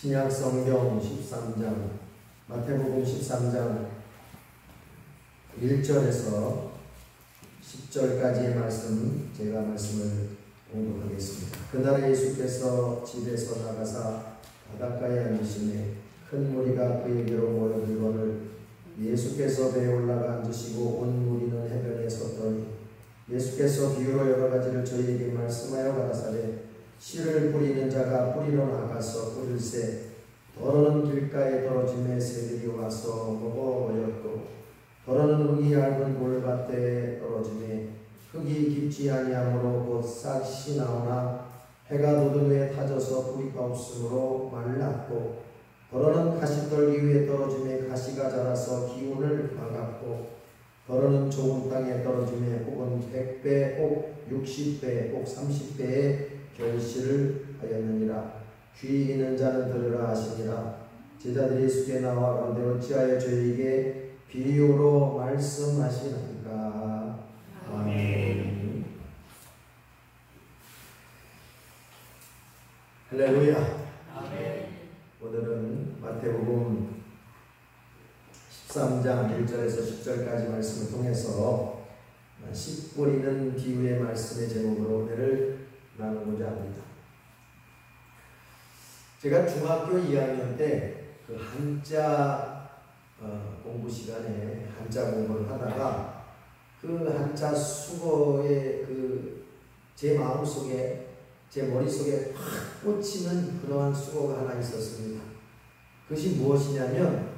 신약성경 13장, 마태복음 13장 1절에서 10절까지의 말씀, 제가 말씀을 공독하겠습니다. 그날 예수께서 집에서 나가사 바닷가에 앉으시매 큰 무리가 그에게로 모여들거늘 예수께서 배에 올라가 앉으시고 온 무리는 해변에 섰더니 예수께서 비유로 여러 가지를 저희에게 말씀하여 가라사대 씨를 뿌리는 자가 뿌리러 나가서 뿌릴새 더러는 길가에 떨어짐에 새들이 와서 먹어버렸고 더러는 흙이 얇은 돌밭에 떨어짐에 흙이 깊지 아니하므로 곧 싹이 나오나 해가 돋은 후에 타져서 뿌리가 없으므로 말랐고 더러는 가시떨기 위에 떨어짐에 가시가 자라서 기운을 막았고 더러는 좋은 땅에 떨어짐에 혹은 100배, 혹 60배, 혹 30배의 결실을 하였느니라. 귀 있는 자는 들으라 하시니라. 제자들이 예수께 나와 가운데 어찌하여 저희에게 비유로 말씀하시나이까. 아멘. 할렐루야. 아멘. 오늘은 마태복음 13장 1절에서 10절까지 말씀을 통해서 씨 뿌리는 비유의 말씀의 제목으로 오늘을 나누고자 합니다. 제가 중학교 2학년 때 그 한자 공부 시간에 한자 공부를 하다가 그 한자 수거에 제 마음속에 제 머릿속에 확 꽂히는 그러한 수거가 하나 있었습니다. 그것이 무엇이냐면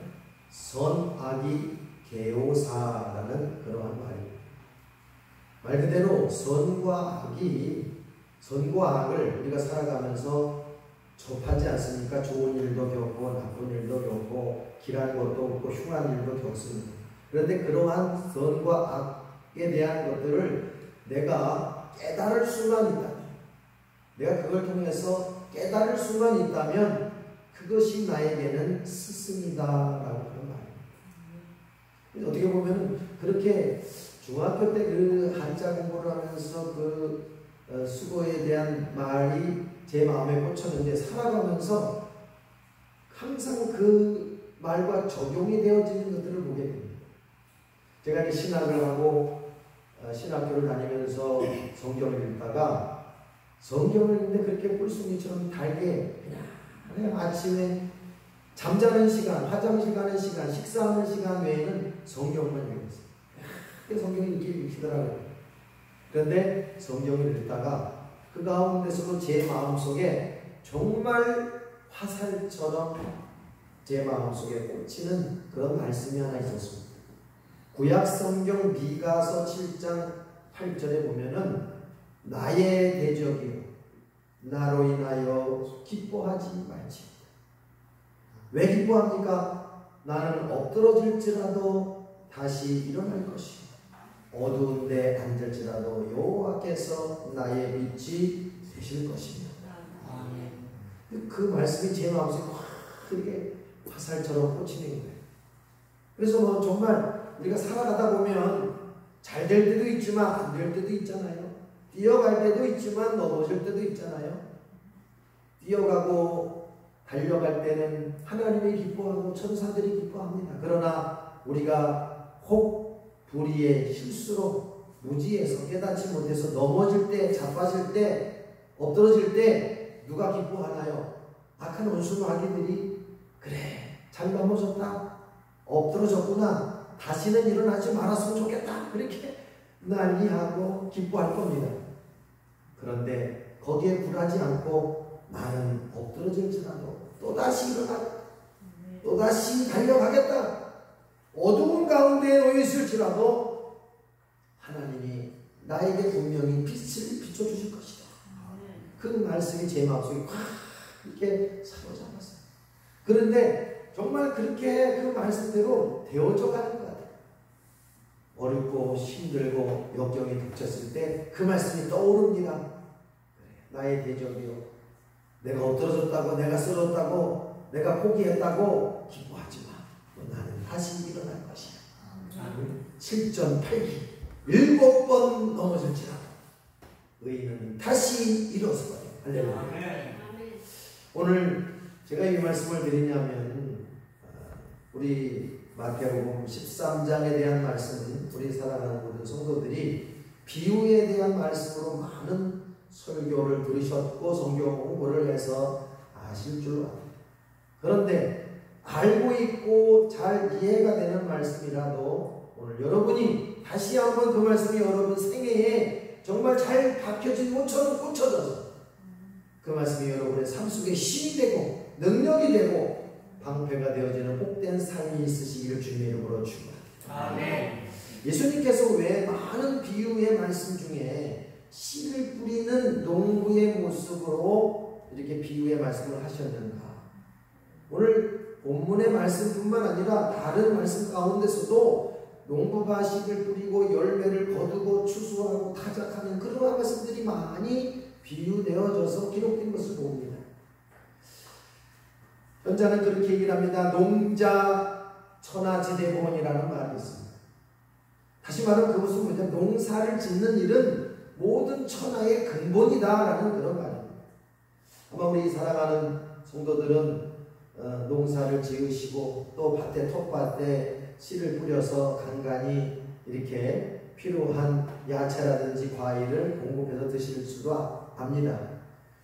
선악이 개오사라는 그러한 말입니다. 말 그대로 선과 악을 우리가 살아가면서 접하지 않습니까? 좋은 일도 겪고 나쁜 일도 겪고 길한 것도 없고 흉한 일도 겪습니다. 그런데 그러한 선과 악에 대한 것들을 내가 깨달을 수만 있다면, 내가 그걸 통해서 깨달을 수만 있다면 그것이 나에게는 스승이다라고 하는 말입니다. 어떻게 보면 그렇게 중학교 때 그 한자 공부를 하면서 그 수고에 대한 말이 제 마음에 꽂혔는데 살아가면서 항상 그 말과 적용이 되어지는 것들을 보게 됩니다. 제가 이제 신학을 하고 신학교를 다니면서 성경을 읽다가 성경을 읽는데 그렇게 꿀송이처럼 달게 그냥 아침에 잠자는 시간, 화장실 가는 시간, 식사하는 시간 외에는 성경만 읽었어요. 성경을 읽히더라고요. 그런데 성경을 읽다가 그 가운데서도 제 마음속에 정말 화살처럼 제 마음속에 꽂히는 그런 말씀이 하나 있었습니다. 구약성경 미가서 7장 8절에 보면은 나의 대적이요 나로 인하여 기뻐하지 말지어다. 왜 기뻐합니까? 나는 엎드러질지라도 다시 일어날 것이요 어두운 데 앉을지라도 여호와께서 나의 빛이 되실 것입니다. 그 말씀이 제 마음속에 확 크게 화살처럼 꽂히는 거예요. 그래서 정말 우리가 살아가다 보면 잘 될 때도 있지만 안 될 때도 있잖아요. 뛰어갈 때도 있지만 넘어질 때도 있잖아요. 뛰어가고 달려갈 때는 하나님이 기뻐하고 천사들이 기뻐합니다. 그러나 우리가 혹 불의의 실수로 무지해서 깨닫지 못해서 넘어질 때, 자빠질 때, 엎드러질 때 누가 기뻐하나요? 악한 원수 마귀들이 그래 잘 넘어졌다, 엎드러졌구나, 다시는 일어나지 말았으면 좋겠다 그렇게 난리하고 기뻐할 겁니다. 그런데 거기에 굴하지 않고 나는 엎드러질지라도 또다시 일어나 또다시 달려가겠다. 어두운 가운데에 놓여 있을지라도 하나님이 나에게 분명히 빛을 비춰주실 것이다. 그 말씀이 제 마음속에 확 이렇게 사로잡았어요. 그런데 정말 그렇게 그 말씀대로 되어져 가는 것 같아요. 어렵고 힘들고 역경이 닥쳤을 때 그 말씀이 떠오릅니다. 나의 대적이요 내가 엎드러졌다고 내가 쓰러졌다고 내가 포기했다고 기뻐하지 마. 나는 다시 일어날 것이야. 7전 8기 7번 넘어질지라도 의인은 다시 일어서거든. 할렐루야. 오늘 제가 이 말씀을 드리냐면 우리 마태복음 13장에 대한 말씀은 우리 사랑하는 모든 성도들이 비유에 대한 말씀으로 많은 설교를 들으셨고 성경 공부를 해서 아실 줄로 압니다. 그런데 알고 있고 잘 이해가 되는 말씀이라도 오늘 여러분이 다시 한번 그 말씀이 여러분 생애에 정말 잘 박혀진 것처럼 꽂혀져서 그 말씀이 여러분의 삶 속에 힘이 되고 능력이 되고 방패가 되어지는 복된 삶이 있으시기를 주님의 이름으로 축원합니다. 아멘. 예수님께서 왜 많은 비유의 말씀 중에 씨를 뿌리는 농부의 모습으로 이렇게 비유의 말씀을 하셨는가? 오늘 본문의 말씀뿐만 아니라 다른 말씀 가운데서도 농부가 씨를 뿌리고 열매를 거두고 추수하고 타작하는 그러한 말씀들이 많이 비유되어져서 기록된 것을 봅니다. 현자는 그렇게 얘기를 합니다. 농자 천하지대본이라는 말이 있습니다. 다시 말하면 그것은 뭐냐? 농사를 짓는 일은 모든 천하의 근본이다라는 그런 말입니다. 아마 우리 사랑하는 성도들은 농사를 지으시고 또 밭에 텃밭에 씨를 뿌려서 간간히 이렇게 필요한 야채라든지 과일을 공급해서 드실 수도 압니다.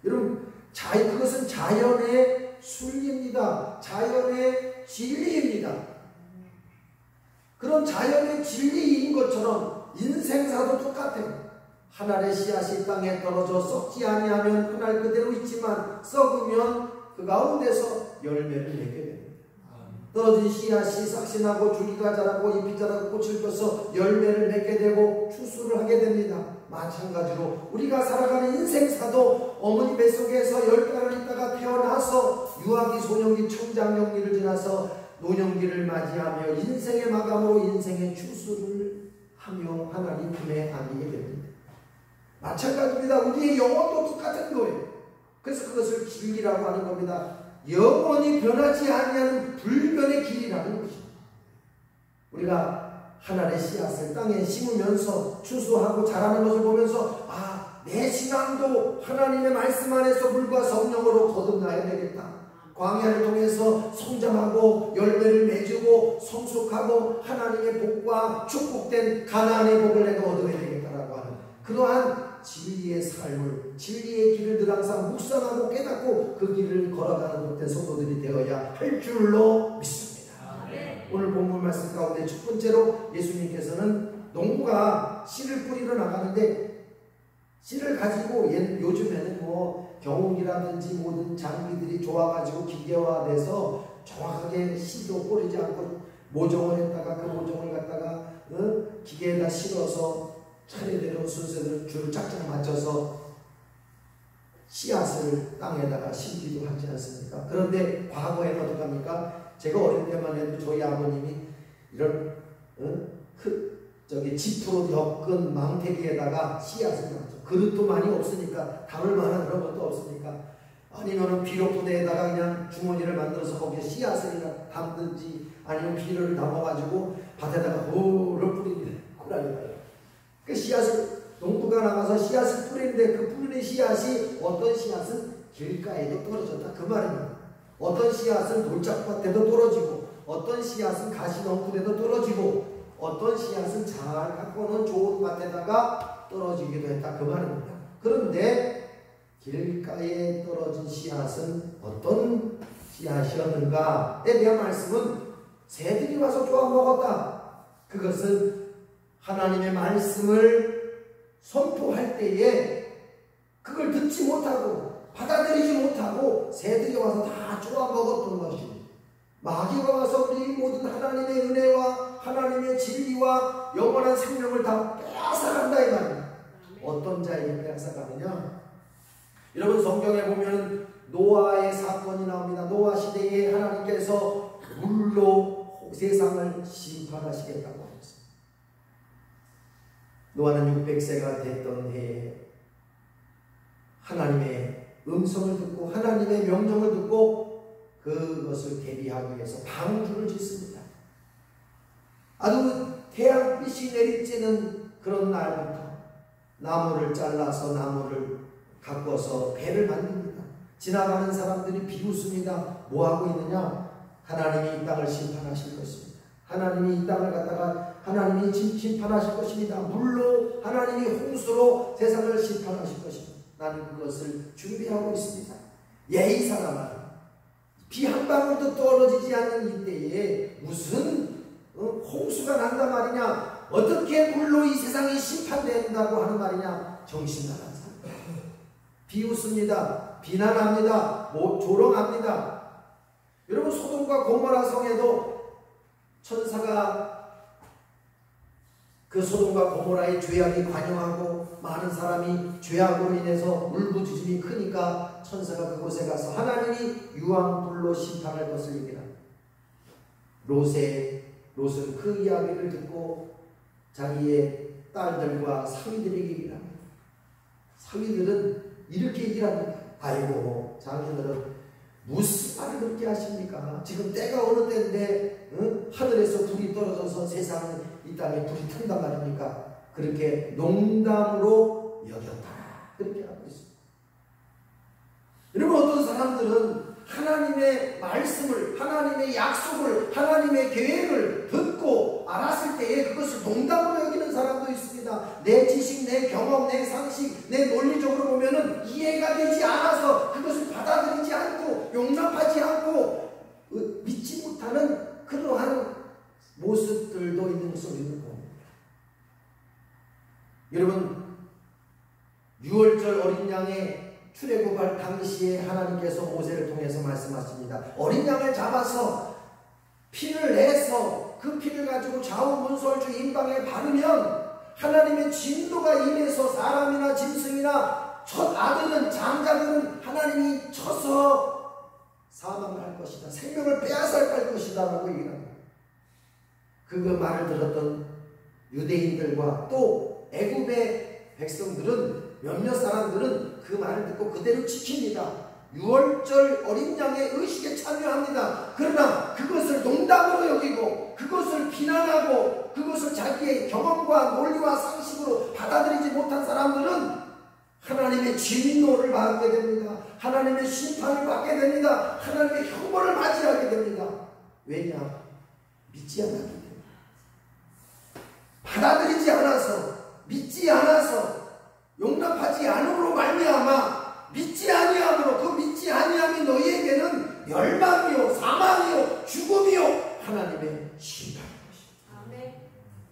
여러분 그것은 자연의 순리입니다. 자연의 진리입니다. 그런 자연의 진리인 것처럼 인생사도 똑같아요. 한 알의 씨앗이 땅에 떨어져 썩지 아니하면 한 알 그대로 있지만 썩으면 그 가운데서 열매를 맺게 됩니다. 떨어진 씨앗이 싹신하고 줄기가 자라고 잎이 자라고 꽃을 펴서 열매를 맺게 되고 추수를 하게 됩니다. 마찬가지로 우리가 살아가는 인생사도 어머니 뱃속에서 10달을 있다가 태어나서 유아기, 소년기, 청장년기를 지나서 노년기를 맞이하며 인생의 마감으로 인생의 추수를 하며 하나님 품에 안기게 됩니다. 마찬가지입니다. 우리의 영혼도 똑같은 거예요. 그래서 그것을 진리라고 하는 겁니다. 영원히 변하지 아니하는 불변의 길이라는 것입니다. 우리가 하나의 씨앗을 땅에 심으면서 추수하고 자라는 것을 보면서 내 신앙도 하나님의 말씀 안에서 물과 성령으로 거듭나야 되겠다. 광야를 통해서 성장하고 열매를 맺고 성숙하고 하나님의 복과 축복된 가나안의 복을 내가 얻어야 되겠다라고 하는 그러한 진리의 삶을, 진리의 길을 늘 항상 묵상하고 깨닫고 그 길을 걸어가는 못된 성도들이 되어야 할 줄로 믿습니다. 오늘 본문 말씀 가운데 첫 번째로 예수님께서는 농부가 씨를 뿌리러 나가는데 씨를 가지고 요즘에는 경운기라든지 모든 장비들이 좋아가지고 기계화돼서 정확하게 씨도 뿌리지 않고 모종을 했다가 그 모종을 갖다가 기계에다 실어서 차례대로 순서대로 줄을 짝짝 맞춰서 씨앗을 땅에다가 심기도 하지 않습니까? 그런데 과거에는 어떡합니까? 제가 어릴 때만 해도 저희 아버님이 이런 지프로 엮은 망태기에다가 씨앗을 담죠. 그릇도 많이 없으니까 담을 만한 그런 것도 없으니까 아니면은 비료부대에다가 그냥 주머니를 만들어서 거기에 씨앗을 담든지 아니면 비료를 담아가지고 밭에다가 호를 뿌립니다. 고라니까요. 그 씨앗을 농부가 나가서 씨앗을 뿌리는데 그 뿌리는 씨앗이 어떤 씨앗은 길가에도 떨어졌다 그 말입니다. 어떤 씨앗은 돌짝밭에도 떨어지고 어떤 씨앗은 가시덩굴에도 떨어지고 어떤 씨앗은 잘 갖고는 좋은 밭에다가 떨어지기도 했다 그 말입니다. 그런데 길가에 떨어진 씨앗은 어떤 씨앗이었는가에 대한 말씀은 새들이 와서 쪼아 먹었다. 그것은 하나님의 말씀을 선포할 때에 그걸 듣지 못하고 받아들이지 못하고 새들이 와서 다 쪼아 먹었던 것입니다. 마귀가 와서 우리 모든 하나님의 은혜와 하나님의 진리와 영원한 생명을 다 빼앗아간다 이 말입니다. 어떤 자에게 빼앗아가느냐? 여러분 성경에 보면 노아의 사건이 나옵니다. 노아 시대에 하나님께서 물로 세상을 심판하시겠다고 하셨습니다. 노아는 600세가 됐던 해에 하나님의 음성을 듣고 하나님의 명령을 듣고 그것을 대비하기 위해서 방주를 짓습니다. 아주 태양빛이 내리쬐는 그런 날부터 나무를 잘라서 나무를 가꿔서 배를 만듭니다. 지나가는 사람들이 비웃습니다. 뭐하고 있느냐? 하나님이 이 땅을 심판하실 것입니다. 하나님이 이 땅을 갖다가 하나님이 심판하실 것입니다. 물로 하나님이 홍수로 세상을 심판하실 것입니다. 나는 그것을 준비하고 있습니다. 이 사람아, 비 한 방울도 떨어지지 않는 이때에 무슨 홍수가 난단 말이냐? 어떻게 물로 이 세상이 심판된다고 하는 말이냐? 정신 나간 사람. 비웃습니다. 비난합니다. 조롱합니다. 여러분, 소돔과 고모라 성에도 천사가 그 소돔과 고모라의 죄악이 관영하고 많은 사람이 죄악으로 인해서 울부짖음이 크니까 천사가 그곳에 가서 하나님이 유황불로 심판할 것을 얘기합니다. 롯은 그 이야기를 듣고 자기의 딸들과 사위들에게 얘기를 합니다. 사위들은 이렇게 얘기를 합니다. 아이고, 자기들은 무슨 말을 그렇게 하십니까? 지금 때가 어느 때인데 하늘에서 불이 떨어져서 세상은 이 땅에 불이 튼단 말입니까? 그렇게 농담으로 여겼다. 그렇게 하고 있습니다. 여러분, 어떤 사람들은 하나님의 말씀을, 하나님의 약속을, 하나님의 계획을 듣고 알았을 때에 그것을 농담으로 여기는 사람도 있습니다. 내 지식, 내 경험, 내 상식, 내 논리적으로 보면은 이해가 되지 않아서 그것을 받아들이지 않고 용납하지 않고 믿지 못하는 그러한 모습들도 있는 것을 우리는 봅니다. 여러분, 6월절 어린 양의 출애굽할 당시에 하나님께서 모세를 통해서 말씀하십니다. 어린 양을 잡아서 피를 내서 그 피를 가지고 좌우 문설주 임방에 바르면 하나님의 진노가 임해서 사람이나 짐승이나 첫 아들은, 장자들은 하나님이 쳐서 사망할 것이다, 생명을 빼앗아갈 것이다 라고 얘기합니다. 그 말을 들었던 유대인들과 또 애굽의 백성들은, 몇몇 사람들은 그 말을 듣고 그대로 지킵니다. 6월절 어린 양의 의식에 참여합니다. 그러나 그것을 농담으로 여기고 그것을 비난하고 그것을 자기의 경험과 논리와 상식으로 받아들이지 못한 사람들은 하나님의 진노를 받게 됩니다. 하나님의 심판을 받게 됩니다. 하나님의 형벌을 맞이하게 됩니다. 왜냐? 믿지 않았기 때문에. 받아들이지 않아서, 믿지 않아서, 용납하지 않음으로 말미암아 믿지 아니함으로, 그 믿지 아니함이 너희에게는 멸망이요, 사망이요, 죽음이요, 하나님의 심판인 것입니다.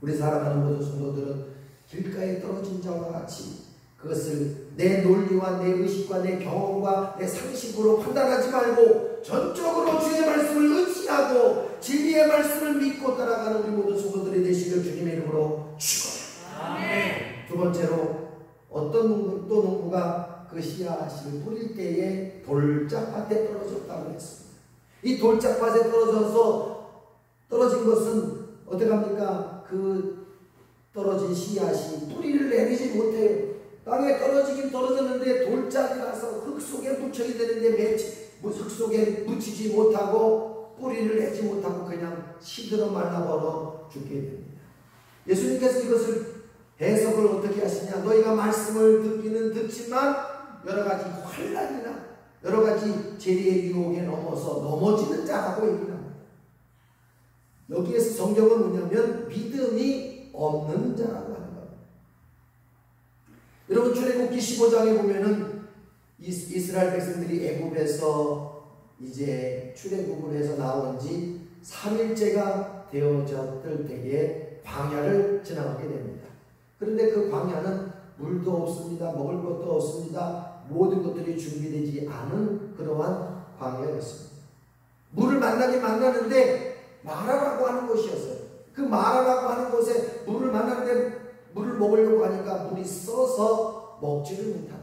우리 사랑하는 모든 성도들은 길가에 떨어진 자와 같이 그것을 내 논리와 내 의식과 내 경험과 내 상식으로 판단하지 말고 전적으로 주의 말씀을 의지하고 진리의 말씀을 믿고 따라가는 우리 모든 성도들이 되시길 주님의 이름으로 축원합니다. 두 번째로, 어떤 농부가 그 씨앗을 뿌릴 때에 돌짝밭에 떨어졌다고 했습니다. 이 돌짝밭에 떨어진 것은 어떻게 합니까? 그 떨어진 씨앗이 뿌리를 내리지 못해요. 땅에 떨어지긴 떨어졌는데 돌짝이라서 흙 속에 묻혀야 되는데 흙 속에 묻히지 못하고 뿌리를 내지 못하고 그냥 시들어 말라버려 죽게 됩니다. 예수님께서 이것을 해석을 어떻게 하시냐? 너희가 말씀을 듣기는 듣지만 여러 가지 환난이나 여러 가지 재리의 유혹에 넘어지는 자라고 얘기합니다. 여기에서 성경은 뭐냐면 믿음이 없는 자라고 하는 겁니다. 여러분, 출애굽기 15장에 보면은 이스라엘 백성들이 애굽에서 이제 출애굽을 해서 나온 지 3일째가 되어졌을 때에 광야를 지나가게 됩니다. 그런데 그 광야는 물도 없습니다. 먹을 것도 없습니다. 모든 것들이 준비되지 않은 그러한 광야였습니다. 물을 만나는데 마라라고 하는 곳이었어요. 그 마라라고 하는 곳에 물을 만나는데 물을 먹으려고 하니까 물이 써서 먹지를 못합니다.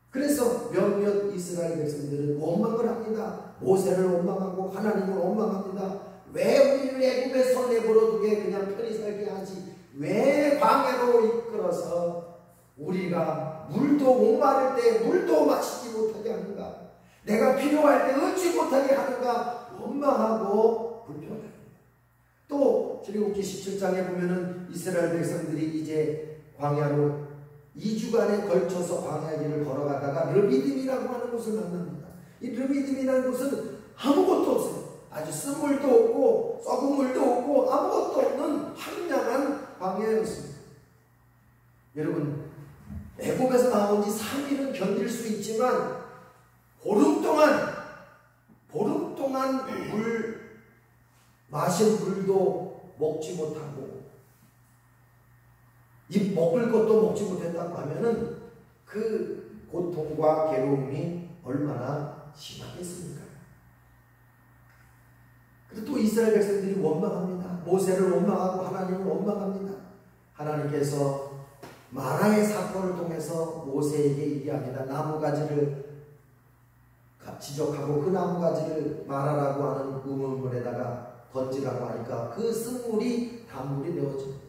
그래서 몇몇 이스라엘 백성들은 원망을 합니다. 모세를 원망하고 하나님을 원망합니다. 왜 우리를 애굽에서 내버려두게 그냥 편히 살게 하지? 왜 광야로 이끌어서 우리가 물도 목마를 때 물도 마시지 못하게 하는가? 내가 필요할 때 얻지 못하게 하는가? 원망하고 불평합니다. 또 출애굽기 17장에 보면은 이스라엘 백성들이 이제 광야로 2주간에 걸쳐서 광야 길을 걸어가다가 르비딤이라고 하는 곳을 만납니다. 이 르비딤이라는 곳은 아무것도 없어요. 아주 쓴 물도 없고 썩은 물도 없고 아무것도 없는 황량한 광야였습니다. 여러분, 애국에서 나온 지 3일은 견딜 수 있지만 보름 동안 마실 물도 먹지 못하고 입 먹을 것도 먹지 못했다고 하면은 그 고통과 괴로움이 얼마나 심하겠습니까? 그리고 또 이스라엘 백성들이 원망합니다. 모세를 원망하고 하나님을 원망합니다. 하나님께서 마라의 사건을 통해서 모세에게 얘기합니다. 나무가지를 지적하고 그 나무가지를 마라라고 하는 우물물에다가 던지라고 하니까 그 쓴물이 단물이 되어집니다.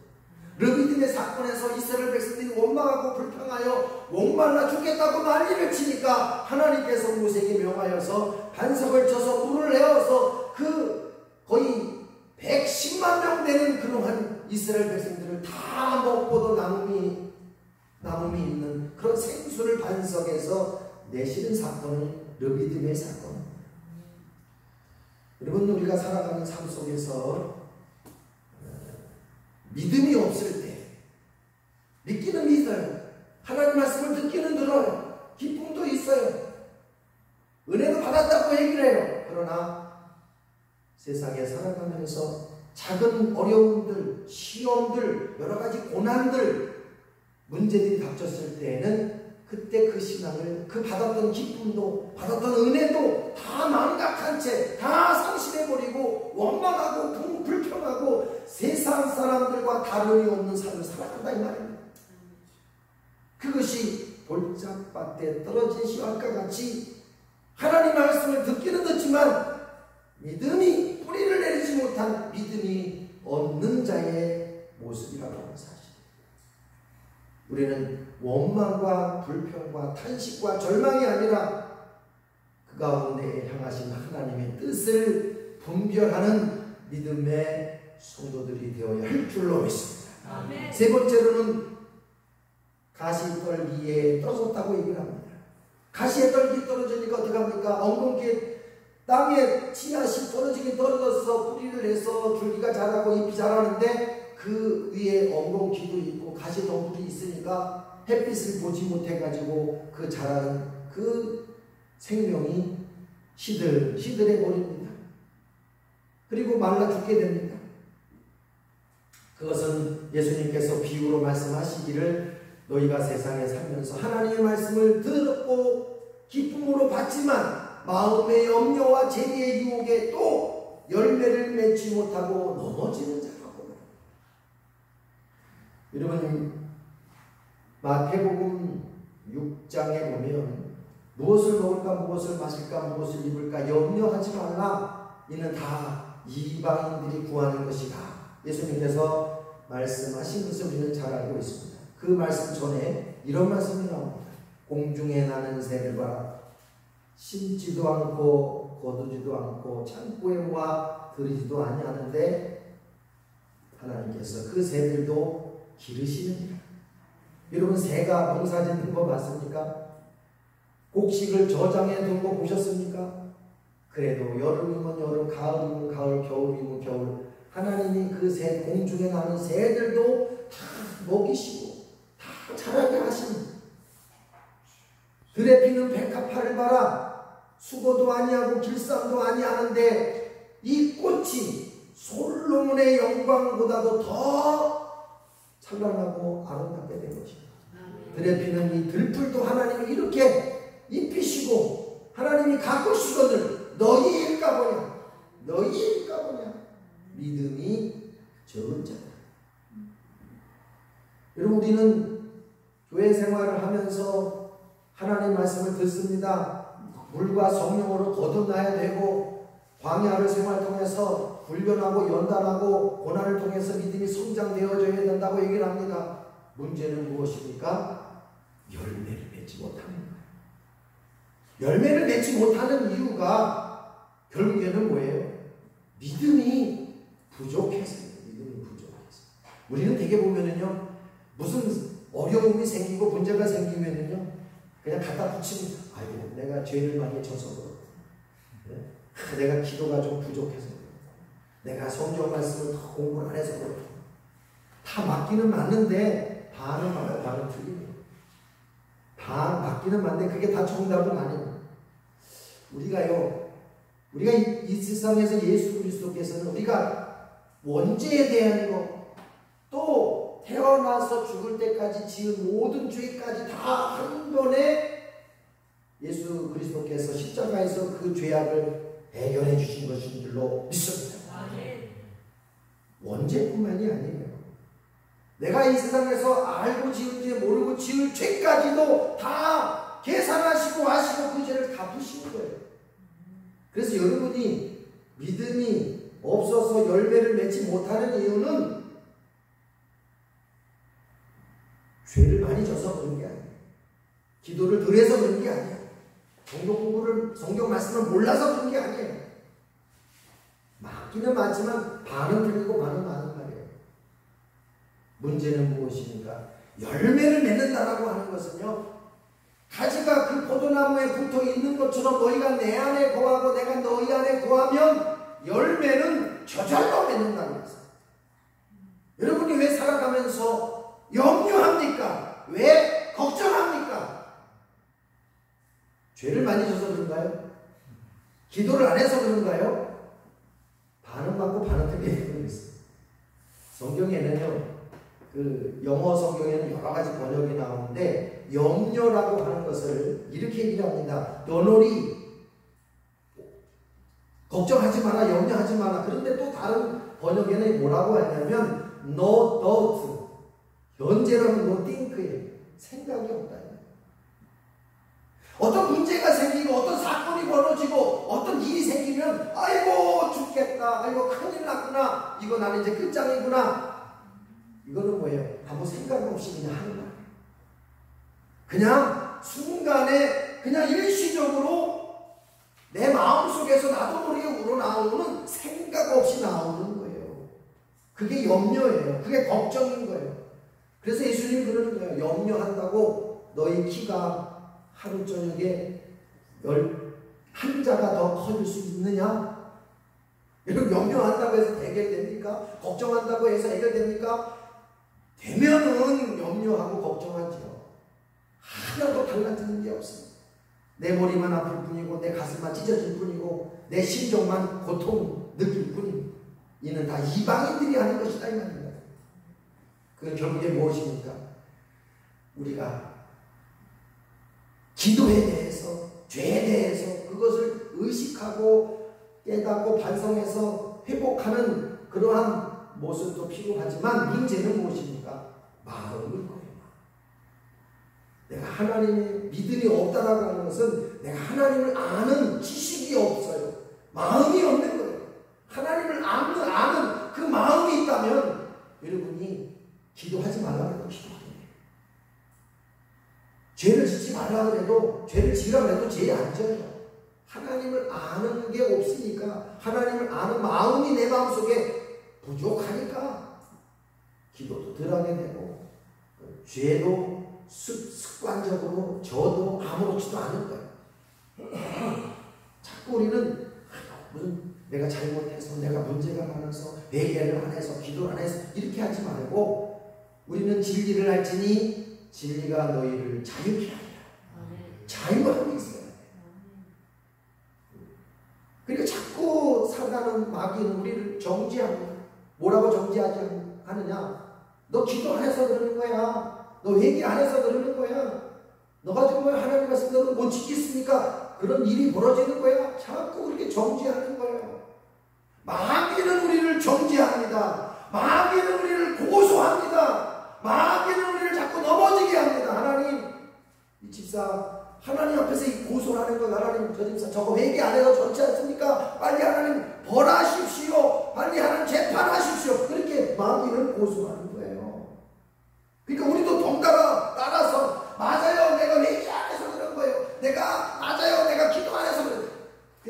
르비딤의 사건에서 이스라엘 백성들이 원망하고 불평하여 목말라 죽겠다고 난리를 치니까 하나님께서 모세에게 명하여서 반석을 쳐서 물을 내어서 그 거의 110만 명 되는 그러한 이스라엘 백성들을 다 먹고도 남음이 있는 그런 생수를 반석에서 내시는 사건은 르비딤의 사건. 여러분, 우리가 살아가는 삶 속에서 믿음이 없을 때 믿기는 믿어요. 하나님 말씀을 듣기는 들어요. 기쁨도 있어요. 은혜도 받았다고 얘기를 해요. 그러나 세상에 살아가면서 작은 어려움들, 시험들, 여러 가지 고난들, 문제들이 닥쳤을 때에는 그때 그 신앙을, 그 받았던 기쁨도, 받았던 은혜도 다 망각한 채, 다 상실해버리고 원망하고 불평하고 세상 사람들과 다름이 없는 삶을 살아간다 이 말입니다. 그것이 돌짝밭에 떨어진 씨앗과 같이 하나님 말씀을 듣기는 듣지만 믿음이 뿌리를 내리지 못한 믿음이 없는 자의 모습이라고 하는 사실. 우리는 원망과 불평과 탄식과 절망이 아니라 그 가운데 향하신 하나님의 뜻을 분별하는 믿음의 성도들이 되어야 할 줄로 믿습니다. 아멘. 세 번째로는 가시떨기에 떨어졌다고 얘기를 합니다. 가시에 떨기 떨어지니까 어떻게 합니까? 엉겅퀴에 땅에 씨앗이 떨어져서 뿌리를 내서 줄기가 자라고 잎이 자라는데 그 위에 엉겅퀴도 있고 가시 덩굴이 있으니까 햇빛을 보지 못해가지고 그 자라는 그 생명이 시들해 버립니다. 그리고 말라 죽게 됩니다. 그것은 예수님께서 비유로 말씀하시기를 너희가 세상에 살면서 하나님의 말씀을 듣고 기쁨으로 받지만 마음의 염려와 재미의 유혹에 또 열매를 맺지 못하고 넘어지는 자라고. 여러분, 마태복음 6장에 보면 무엇을 먹을까, 무엇을 마실까, 무엇을 입을까 염려하지 말라. 이는 다 이방인들이 구하는 것이다. 예수님께서 말씀하신 것을 우리는 잘 알고 있습니다. 그 말씀 전에 이런 말씀이 나옵니다. 공중에 나는 새를 봐라. 심지도 않고 거두지도 않고 창고에 모아 들이지도 아니하는데 하나님께서 그 새들도 기르시느니라. 여러분, 새가 농사 짓는 거 맞습니까? 곡식을 저장해 둔 거 보셨습니까? 그래도 여름이면 여름, 가을이면 가을, 겨울이면 겨울 하나님이 그 새, 공중에 나는 새들도 다 먹이시고 다 자라게 하십니다. 들에 피는 백합화를 봐라. 수고도 아니하고 길쌈도 아니하는데 이 꽃이 솔로몬의 영광보다도 더 찬란하고 아름답게 된 것입니다. 들에 피는 이 들풀도 하나님이 이렇게 입히시고 하나님이 가꾸시거늘 너희일까 보냐, 너희일까 보냐. 믿음이 적은 자다. 여러분, 우리는 교회 생활을 하면서 하나님 말씀을 듣습니다. 물과 성령으로 거듭나야 되고 광야를 생활 통해서 훈련하고 연단하고 고난을 통해서 믿음이 성장되어져야 된다고 얘기를 합니다. 문제는 무엇입니까? 열매를 맺지 못하는 거예요. 열매를 맺지 못하는 이유가 결국에는 뭐예요? 믿음이 부족해서요. 믿음이 부족해서. 우리는 되게 보면은요, 무슨 어려움이 생기고 문제가 생기면은요, 그냥 갖다 붙이면, 아이고, 내가 죄를 많이 져서 그렇고, 내가 기도가 좀 부족해서 그렇고, 내가 성경 말씀을 더 공부를 안 해서 그렇고, 다 맞기는 맞는데, 반은 맞고 반은 틀립니다. 반 맞기는 맞는데, 그게 다 정답은 아닙니다. 우리가 이 세상에서 예수 그리스도께서는 우리가 원죄에 대한 것, 또 태어나서 죽을 때까지 지은 모든 죄까지 다 한 번에 예수 그리스도께서 십자가에서 그 죄악을 해결해 주신 것인 줄로 믿습니다. 원죄뿐만이 아니에요. 내가 이 세상에서 알고 지은지 모르고 지을 죄까지도 다 계산하시고 하시고 그 죄를 다 푸시는 거예요. 그래서 여러분이 믿음이 없어서 열매를 맺지 못하는 이유는 죄를 많이 져서 그런 게 아니에요. 기도를 덜 해서 그런 게 아니에요. 성경 말씀을 몰라서 그런 게 아니에요. 맞기는 맞지만 반은 틀리고 반은 맞는 말이에요. 문제는 무엇입니까? 열매를 맺는다라고 하는 것은요, 가지가 그 포도나무에 붙어 있는 것처럼 너희가 내 안에 거하고 내가 너희 안에 거하면 열매는 저절로 맺는다는 것입니다. 여러분이 왜 살아가면서 염려합니까? 왜 걱정합니까? 죄를 많이 져서 그런가요? 기도를 안 해서 그런가요? 반은 맞고 반은 틀리게 그러고 있어요. 성경에는요, 그 영어 성경에는 여러 가지 번역이 나오는데, 염려라고 하는 것을 이렇게 얘기합니다. 너놀이, 걱정하지 마라, 염려하지 마라. 그런데 또 다른 번역에는 뭐라고 하냐면 no thought, 현재로는 no think예요. 생각이 없다. 어떤 문제가 생기고 어떤 사건이 벌어지고 어떤 일이 생기면 아이고 죽겠다, 아이고 큰일 났구나, 이거 나는 이제 끝장이구나. 이거는 뭐예요? 아무 생각 없이 그냥 하는 거예요. 그냥 순간에 그냥 일시적으로 내 마음속에서 나도 모르게 우러나오는 생각 없이 나오는 거예요. 그게 염려예요. 그게 걱정인 거예요. 그래서 예수님이 그러는 거예요. 염려한다고 너희 키가 하루 저녁에 11자가 더 커질 수 있느냐? 여러분, 염려한다고 해서 해결됩니까? 걱정한다고 해서 해결됩니까? 되면은 염려하고 걱정하죠. 하나도 달라지는 게 없습니다. 내 머리만 아플 뿐이고 내 가슴만 찢어질 뿐이고 내 심정만 고통 느낄 뿐입니다. 이는 다 이방인들이 하는 것이다 이 말입니다. 그건 결국에 무엇입니까? 우리가 기도에 대해서, 죄에 대해서 그것을 의식하고 깨닫고 반성해서 회복하는 그러한 모습도 필요하지만 문제는 무엇입니까? 마음일 거예요. 내가 하나님의 믿음이 없다라고 하는 것은 내가 하나님을 아는 지식이 없어요. 마음이 없는 거예요. 하나님을 아는 그 마음이 있다면 여러분이 기도하지 말라고 해도 기도하겠네요. 죄를 짓지 말라고 해도, 죄를 지으라고 해도 죄에 안 져요. 하나님을 아는 게 없으니까, 하나님을 아는 마음이 내 마음속에 부족하니까 기도도 덜하게 되고 죄도 습관적으로 저도 아무렇지도 않은 거예요. 자꾸 우리는 무슨 내가 잘못해서, 내가 문제가 많아서, 회개를 안 해서, 기도를 안 해서 이렇게 하지 말고 우리는 진리를 알지니 진리가 너희를 자유케 하리라. 자유하고 있어요. 그러니까 자꾸 사단은, 마귀는 우리를 정죄합니다. 뭐라고 정죄하지 하느냐? 너 기도 안 해서 그러는 거야. 너 회개 안 해서 그러는 거야. 너가 정말 하나님 말씀 너는 못 지켰으니까 그런 일이 벌어지는 거야. 자꾸 그렇게 정죄하는 거예요. 마귀는 우리를 정죄합니다. 마귀는 우리를 고소합니다. 마귀는 우리를 자꾸 넘어지게 합니다. 하나님, 이 집사 하나님 앞에서 이 고소하는 건, 하나님 저 집사 저거 회개 안 해서 좋지 않습니까? 빨리 하나님 벌하십시오. 빨리 하나님 재판하십시오. 그렇게 마귀는 고소하는 거예요. 그러니까 우리도 덩달아 따라서 맞아요, 내가 회개 안 해서 그런 거예요. 맞아요, 내가 기도 안 해서 그래요.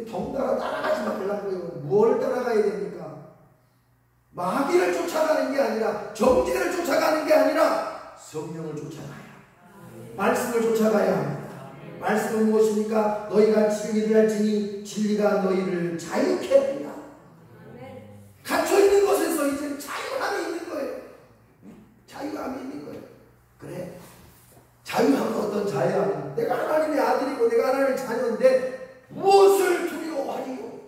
덩달아 따라가지 말라고요. 뭘 따라가야 됩니까? 마귀를 쫓아가는 게 아니라, 정죄를 쫓아가는 게 아니라 성령을 쫓아가야, 말씀을 쫓아가야 합니다. 말씀은 무엇입니까? 너희가 진리를 알지니 진리가 너희를 자유케 하리라. 갇혀있는 것에서 이제 자유함이 있는 거예요. 자유함이 있는 거예요. 그래, 자유함은 어떤 자유함은 내가 하나님의 아들이고 내가 하나님의 자녀인데 무엇을 두려워하리요?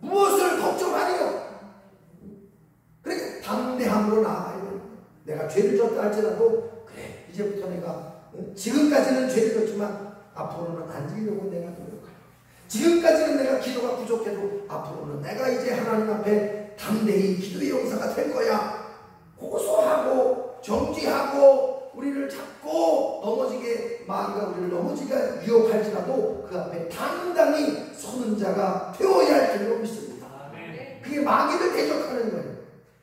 무엇을 걱정하리요? 그러니까 담대함으로 나아가야 돼요. 내가 죄를 졌다 할지라도 그래, 이제부터 내가 지금까지는 죄를 졌지만 앞으로는 안 지려고 내가 노력할. 지금까지는 내가 기도가 부족해도 앞으로는 내가 이제 하나님 앞에 담대히 기도의 용사가 될 거야. 고소하고 정지하고 우리를 잡고 넘어지게, 마귀가 우리를 넘어지게 유혹할지라도 그 앞에 당당히 서는 자가 되어야 할 줄로 믿습니다. 그게 마귀를 대적하는 거예요.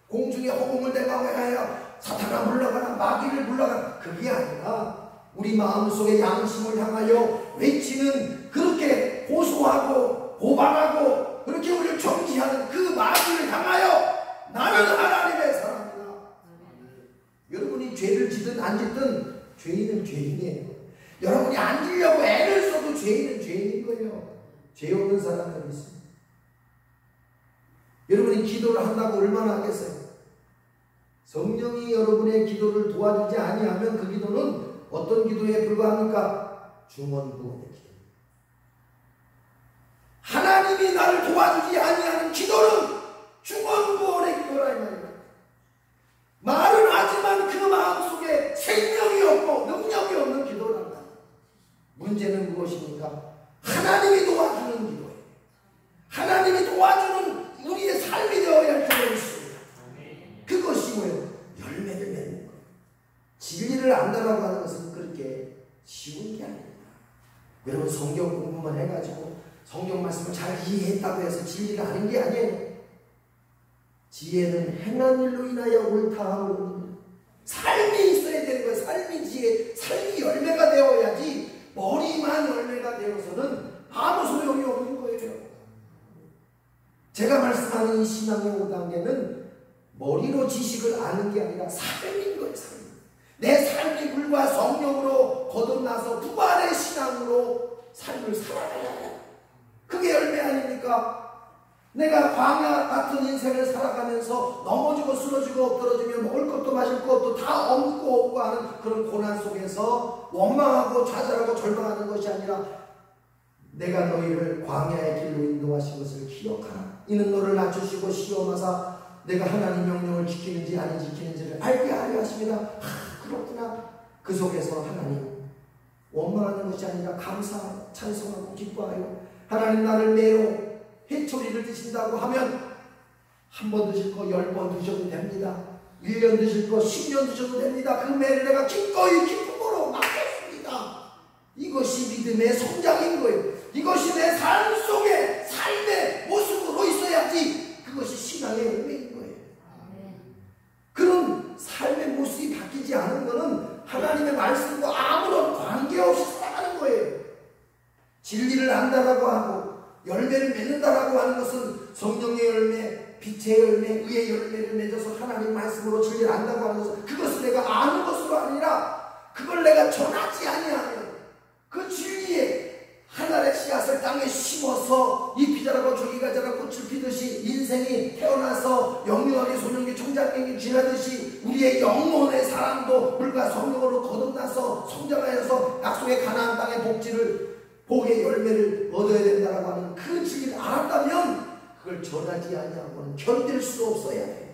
공중에 허공을 대방하여 사탄아 물러가라, 마귀를 물러가라. 그게 아니라 우리 마음속에 양심을 향하여 외치는, 그렇게 고소하고 고발하고 그렇게 우리를 정지하는 그 마귀를 향하여 나는 하나님의 사람이다. 여러분이 죄를 지든 안 지든 죄인은 죄인이에요. 여러분이 안 지려고 애를 써도 죄인은 죄인인 거예요. 죄 없는 사람은 있습니다. 여러분이 기도를 한다고 얼마나 하겠어요? 성령이 여러분의 기도를 도와주지 아니하면 그 기도는 어떤 기도에 불과합니까? 중언부언의 기도. 하나님이 나를 도와주지 아니하는 기도는 중언부언의 기도라 이 말이에요. 말은 하지만 그 마음속에 생명이 없고 능력이 없는 기도란다. 문제는 무엇입니까? 하나님이 도와주는 기도예요. 하나님이 도와주는 우리의 삶이 되어야 할 줄로 믿습니다. 그것이 뭐예요? 열매를 맺는 것. 진리를 안다라고 하는 것은 그렇게 쉬운 게 아닙니다. 여러분 성경 공부만 해가지고 성경 말씀을 잘 이해했다고 해서 진리를 아는 게 아니에요. 지혜는 행한 일로 인하여 옳다하고 삶이 있어야 되는 거예요. 삶이 지혜, 삶이 열매가 되어야지 머리만 열매가 되어서는 아무 소용이 없는 거예요. 제가 말씀하는 이 신앙의 5단계는 머리로 지식을 아는 게 아니라 삶인 거예요. 삶. 내 삶이 불과 성령으로 거듭나서 부활의 신앙으로 삶을 살아가야 해요. 그게 열매 아닙니까? 내가 광야 같은 인생을 살아가면서 넘어지고 쓰러지고 엎드러지며 먹을 것도 마실 것도 다 없고 없고 하는 그런 고난 속에서 원망하고 좌절하고 절망하는 것이 아니라 내가 너희를 광야의 길로 인도하신 것을 기억하라. 이는 너를 낮추시고 시험하사 내가 하나님 명령을 지키는지 안 지키는지를 알게 하려 하십니다. 그렇구나. 그 속에서 하나님 원망하는 것이 아니라 감사하고 찬송하고 기뻐하여 하나님 나를 매로 해초리를 드신다고 하면 한 번 드실 거 10번 드셔도 됩니다. 1년 드실 거 10년 드셔도 됩니다. 그 매를 내가 기꺼이 기쁨으로 맡겠습니다. 이것이 믿음의 성장인 거예요. 이것이 내 삶 속에 삶의 모습으로 있어야지 그것이 신앙의 열매인 거예요. 그런 삶의 모습이 바뀌지 않은 것은 하나님의 말씀과 아무런 관계없이 살아가는 거예요. 진리를 안다라고 하고 열매를 맺는다라고 하는 것은 성령의 열매, 빛의 열매, 의의 열매를 맺어서 하나님 말씀으로 진리를 안다고 하는 것은 그것을 내가 아는 것으로 아니라 그걸 내가 전하지 아니하면 그 진리에 하나의 씨앗을 땅에 심어서 잎이 자라고 조기가 자라고 꽃을 피듯이 인생이 태어나서 영유아기 소년기 청장기 지나듯이 우리의 영혼의 사람도 물과 성령으로 거듭나서 성장하여서 약속의 가나안 땅의 복지를 복의 열매를 얻어야 된다고 하는 그 진리를 알았다면 그걸 전하지 아니하고는 견딜 수 없어야 돼요.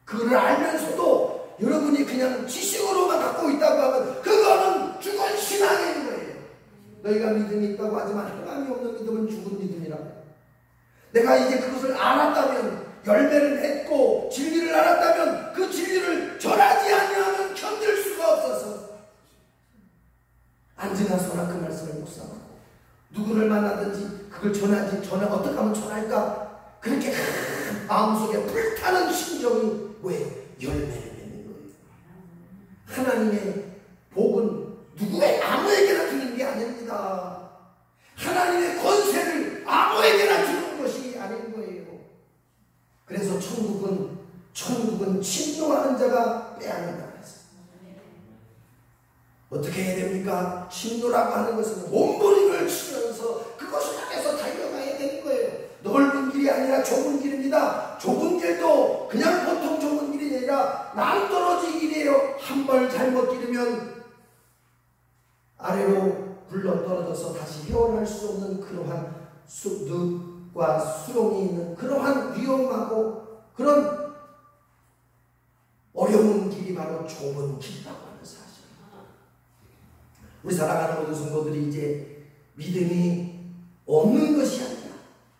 그걸 알면서도 여러분이 그냥 지식으로만 갖고 있다고 하면 그거는 죽은 신앙인 거예요. 너희가 믿음이 있다고 하지만 행함이 없는 믿음은 죽은 믿음이라. 내가 이제 그것을 알았다면 열매를 맺고 진리를 알았다면 그 진리를 전하지 아니하면 견딜 수가 없어서 앉으나 서나 그 말씀을 묵상하고 누구를 만나든지 그걸 전하지 어떻게 하면 전할까? 그렇게 마음속에 불타는 심정이 왜? 열매를 맺는 거예요. 하나님의 복은 누구의 아무에게나 주는 게 아닙니다. 하나님의 권세를 아무에게나 주는 것이 아닌 거예요. 그래서 천국은 침노하는 자가 빼앗는다. 어떻게 해야 됩니까? 진노라고 하는 것은 몸부림을 치면서 그것을 향해서 달려가야 되는 거예요. 넓은 길이 아니라 좁은 길입니다. 좁은 길도 그냥 보통 좁은 길이 아니라 낭떠러지 길이에요. 한 발 잘못 기르면 아래로 굴러 떨어져서 다시 헤어날 수 없는 그러한 늪과 수렁이 있는 그러한 위험하고 그런 어려운 길이 바로 좁은 길이라고 하는 사실. 우리 살아가는 모든 성도들이 이제 믿음이 없는 것이 아니라,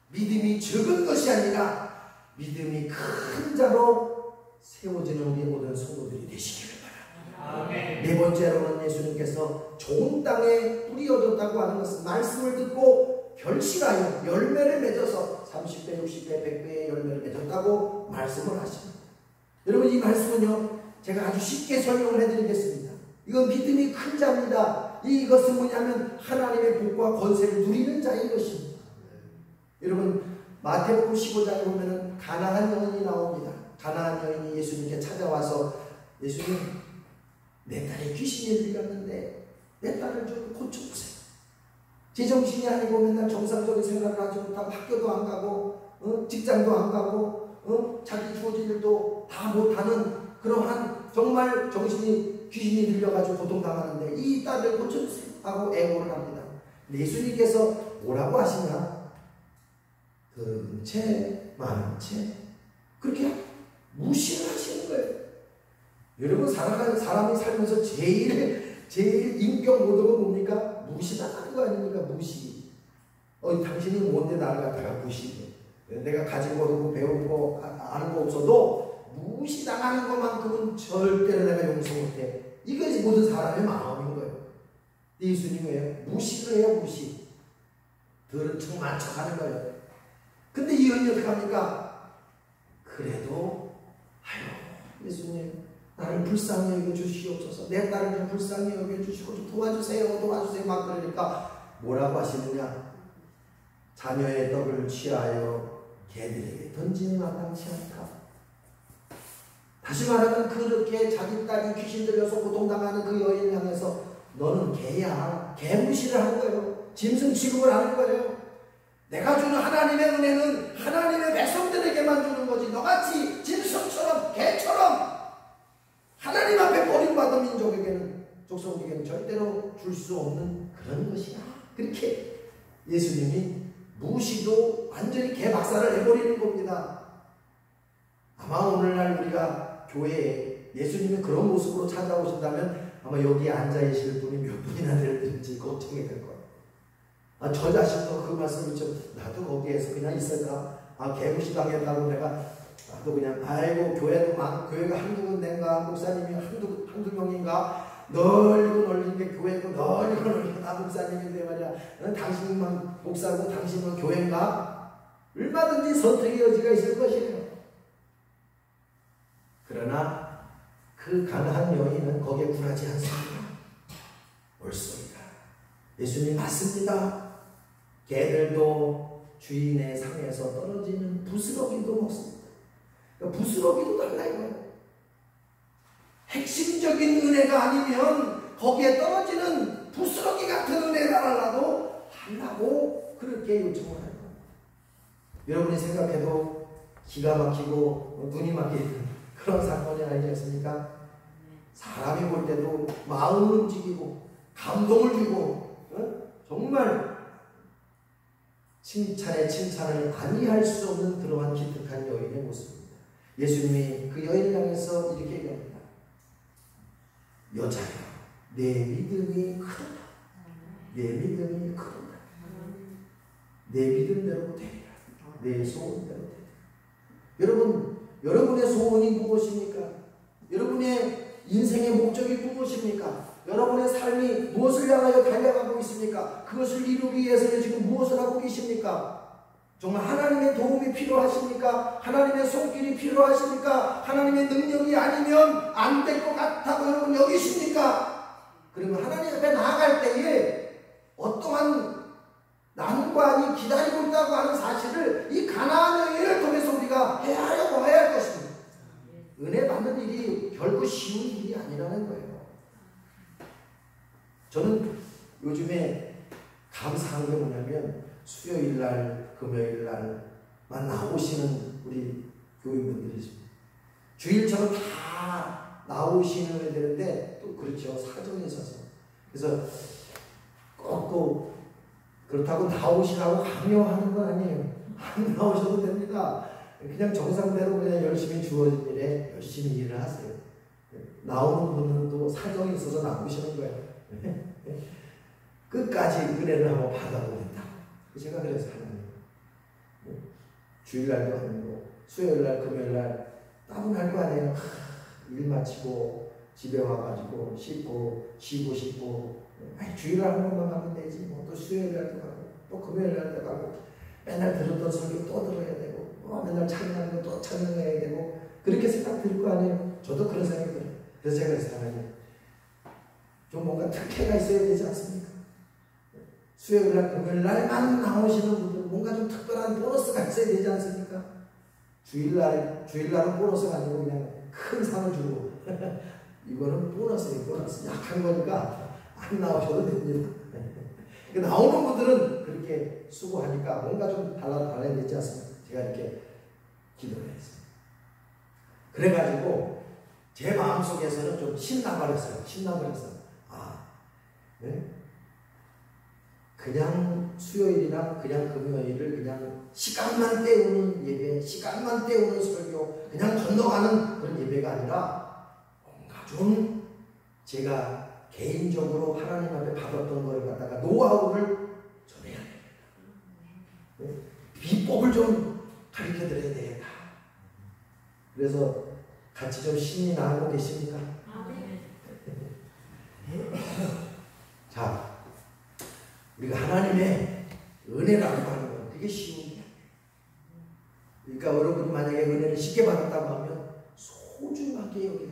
믿음이 적은 것이 아니라 믿음이 큰 자로 세워지는 우리 모든 성도들이 되시기를 바랍니다. 네 번째로는 예수님께서 좋은 땅에 뿌리 얻었다고 하는 것은 말씀을 듣고 결실하여 열매를 맺어서 30배, 60배, 100배의 열매를 맺었다고 말씀을 하십니다. 여러분, 이 말씀은요, 제가 아주 쉽게 설명을 해드리겠습니다. 이건 믿음이 큰 자입니다. 이것은 뭐냐면 하나님의 복과 권세를 누리는 자인 것입니다. 여러분, 마태복음 15장에 보면은 가나안 여인이 나옵니다. 가나안 여인이 예수님께 찾아와서, 예수님, 내 딸이 귀신이 들렸는데 내 딸을 좀 고쳐주세요. 제정신이 아니고 맨날 정상적인 생활을 하지 못하고 학교도 안 가고 직장도 안 가고 자기 주어진 일도 다 못하는 그러한 정말 귀신이 들려가지고 고통당하는데 이 딸을 고쳐주세요 하고 애고를 합니다. 근데 예수님께서 뭐라고 하시냐? 그 채 많은 채 그렇게 무시를 하시는 거예요. 여러분, 살아가는 사람이 살면서 제일 인격 모독은 뭡니까? 무시당하는 거 아닙니까? 무시. 당신이 뭔데 나를 갖다가 무시해. 내가 가진 거고 배운 거 아는 거 없어도 무시당하는 것만큼은 절대로 내가 용서 못해. 이것이 모든 사람의 마음인 거예요. 예수님은 왜요? 무시를 해요. 무시. 들은 척만 척하는 거예요. 근데 이 여인이 어떻게 합니까? 그래도 아유, 예수님, 나를 불쌍히 여겨주시옵소서. 내 딸을 좀 불쌍히 여겨주시고 좀 도와주세요. 막 그러니까 뭐라고 하시느냐? 자녀의 떡을 취하여 개들에게 던지는 마땅치 않다. 다시 말하면 그렇게 자기 딸이 귀신 들려서 고통당하는 그 여인을 향해서 너는 개야. 개 무시를 하는 거예요. 짐승 취급을 하는 거예요. 내가 주는 하나님의 은혜는 하나님의 백성들에게만 주는 거지, 너같이 짐승처럼 개처럼 하나님 앞에 버림받은 민족에게는, 족속에게는 절대로 줄 수 없는 그런 것이야. 그렇게 예수님이 무시도 완전히 개박살을 해버리는 겁니다. 아마 오늘날 우리가 교회에 예수님이 그런 모습으로 찾아오신다면 아마 여기에 앉아계실 분이 몇 분이나 될지 걱정이 될 거예요. 저 자신도 그 말씀을 좀, 나도 거기에서 그냥 있을까? 개무시당했다고 내가 나도 그냥, 아이고, 교회가 한두 군데인가, 목사님이 한두 명인가, 널리고 널린 게 교회고, 널리고 널린 게 목사님인데 말이야. 당신만 목사고 당신만 교회인가? 얼마든지 선택의 여지가 있을 것이에요. 그러나 그 가나안 여인은 거기에 굴하지 않습니다. 옳습니다. 예수님 맞습니다. 개들도 주인의 상에서 떨어지는 부스러기도 먹습니다. 그러니까 부스러기도 달라 이거예요. 핵심적인 은혜가 아니면 거기에 떨어지는 부스러기 같은 은혜가 달라고 그렇게 요청을 하는 겁니다. 여러분이 생각해도 기가 막히고 눈이 막히는 그런 사건이 아니지 않습니까? 사람이 볼 때도 마음을 움직이고 감동을 주고 정말 칭찬을 아니할 수 없는 그러한 기특한 여인의 모습입니다. 예수님이 그 여인을 향해서 이렇게 얘기합니다. 여자여, 내 믿음이 크다. 내 믿음이 크다. 내 믿음대로 되리라. 내 소원대로 되리라. 여러분의 소원이 무엇입니까? 여러분의 인생의 목적이 무엇입니까? 여러분의 삶이 무엇을 향하여 달려가고 있습니까? 그것을 이루기 위해서 지금 무엇을 하고 계십니까? 정말 하나님의 도움이 필요하십니까? 하나님의 손길이 필요하십니까? 하나님의 능력이 아니면 안 될 것 같다고 여러분 여기십니까? 그러면 하나님 앞에 나아갈 때에 어떠한 난관이 기다리고 있다고 하는 사실을 이 가나안 여인을 통해서 우리가 헤아려 봐야 할 것입니다. 은혜 받는 일이 결코 쉬운 일이 아니라는 거예요. 저는 요즘에 감사한 게 뭐냐면 수요일날 금요일날만 나오시는 우리 교인분들이십니다. 주일처럼 다 나오시면 되는데 또 그렇죠. 사정이 있어서. 그래서 꼭 그렇다고 나오시라고 강요하는 건 아니에요. 안 나오셔도 됩니다. 그냥 정상대로 그냥 열심히 주어진 일에 열심히 일을 하세요. 나오는 분은 또 사정이 있어서 나오시는 거예요. 끝까지 은혜를 한번 받아보겠다. 제가 그래서 하나님 주일날도 아니고 수요일날 금요일날 따분할 거 아니에요. 일 마치고 집에 와가지고 씻고 쉬고 싶고 주일날 한 번만 가면 되지 뭐. 또 수요일날도 가고 또 금요일날도 가고 맨날 들었던 설교 또 들어야 되고 맨날 찬양하는 거 또 찬양해야 되고 그렇게 생각 들 거 아니에요. 저도 그런 생각이 들어요. 그래서 제가 그래서 하나님 좀 뭔가 특혜가 있어야 되지 않습니까? 수요일날 금요일날만 나오시는 분들 뭔가 좀 특별한 보너스가 있어야 되지 않습니까? 주일날은 보너스가 아니고 그냥 큰 상을 주고 이거는 보너스예요. 보너스. 약한 거니까 안 나오셔도 됩니다. 나오는 분들은 그렇게 수고하니까 뭔가 좀 달라야 되지 않습니까? 제가 이렇게 기도를 했어요. 그래가지고 제 마음속에서는 좀 신나버렸어요. 네? 그냥 수요일이나 그냥 금요일을 그냥 시간만 때우는 예배, 시간만 때우는 설교, 그냥 건너가는 그런 예배가 아니라 뭔가 좀 제가 개인적으로 하나님 앞에 받았던 걸 갖다가 노하우를 전해야 됩니다. 네? 비법을 좀 가르쳐 드려야 되겠다. 그래서 같이 좀 신이 나고 계십니까? 자, 우리가 하나님의 은혜라고 하는 건 그게 쉬운 게 아니에요. 그러니까 여러분 만약에 은혜를 쉽게 받았다고 하면 소중하게 여겨요.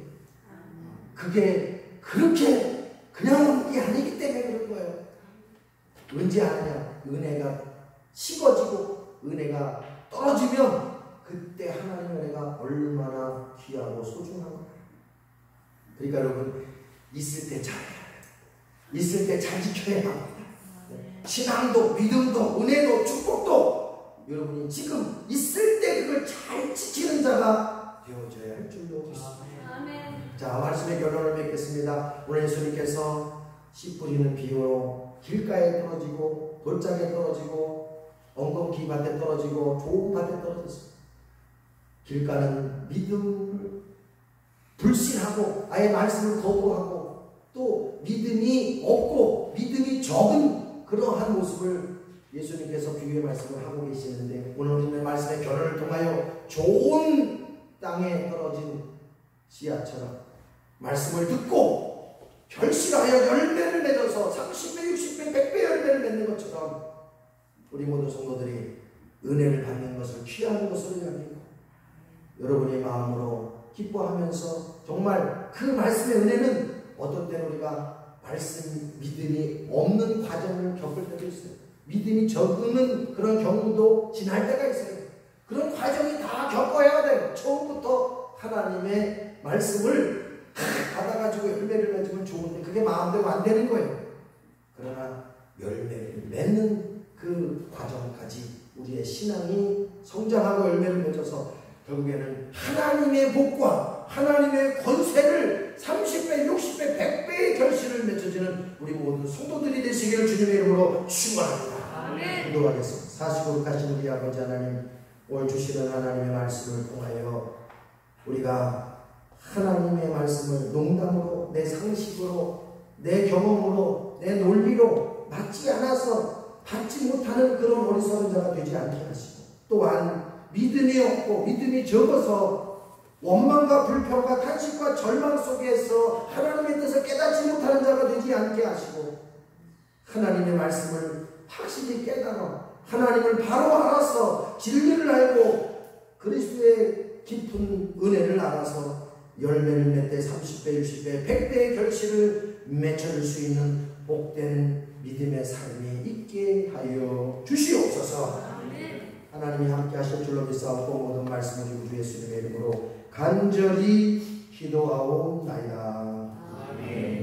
그게 그렇게 그냥 오는 게 아니기 때문에 그런 거예요. 언제 아느냐? 은혜가 식어지고 은혜가 떨어지면 그때 하나님의 은혜가 얼마나 귀하고 소중한 거예요. 그러니까 여러분 있을 때 잘해야 돼요. 있을 때 잘 지켜야 합니다. 신앙도 믿음도 은혜도 축복도 여러분이 지금 있을 때 그걸 잘 지키는 자가 되어져야 할 줄로 믿습니다. 자, 말씀의 결론을 맺겠습니다. 오늘 예수님께서 씨 뿌리는 비유로 길가에 떨어지고 돌짝에 떨어지고 엉겅퀴 밭에 떨어지고 좋은 밭에 떨어졌어요. 길가는 믿음을 불신하고 아예 말씀을 거부하고 또 믿음이 없고 믿음이 적은 그러한 모습을 예수님께서 비유의 말씀을 하고 계시는데 오늘 우리는 말씀의 결론을 통하여 좋은 땅에 떨어진 씨앗처럼 말씀을 듣고 결실하여 열매를 맺어서 30배, 60배, 100배 열매를 맺는 것처럼 우리 모든 성도들이 은혜를 받는 것을 취하는 것으로 여기고 여러분의 마음으로 기뻐하면서 정말 그 말씀의 은혜는 어떤 때는 우리가 말씀 믿음이 없는 과정을 겪을 때도 있어요. 믿음이 적은 그런 경우도 지날 때가 있어요. 그런 과정이 다 겪어야 돼요. 처음부터 하나님의 말씀을 받아가지고 열매를 맺으면 좋은데 그게 마음대로 안 되는 거예요. 그러나 열매를 맺는 그 과정까지 우리의 신앙이 성장하고 열매를 맺어서 결국에는 하나님의 복과 하나님의 권세를 30배, 60배, 100배의 결실을 맺어지는 우리 모든 성도들이 되시기를 주님의 이름으로 축원합니다. 기도하겠습니다. 사시고 가신 우리 아버지 하나님, 오늘 주시는 하나님의 말씀을 통하여 우리가 하나님의 말씀을 농담으로, 내 상식으로, 내 경험으로, 내 논리로 맞지 않아서 받지 못하는 그런 어리석은 자가 되지 않게 하시고, 또한 믿음이 없고 믿음이 적어서 원망과 불평과 탄식과 절망 속에서 하나님의 뜻을 깨닫지 못하는 자가 되지 않게 하시고, 하나님의 말씀을 확실히 깨달아 하나님을 바로 알아서 진리를 알고 그리스도의 깊은 은혜를 알아서 열매를 맺되 30배, 60배, 100배의 결실을 맺어줄 수 있는 복된 믿음의 삶이 있게 하여 주시옵소서. 하나님이 함께 하실 줄로 믿사옵고 모든 말씀을 주고 주 예수님의 이름으로 간절히 기도하옵나이다. 아멘.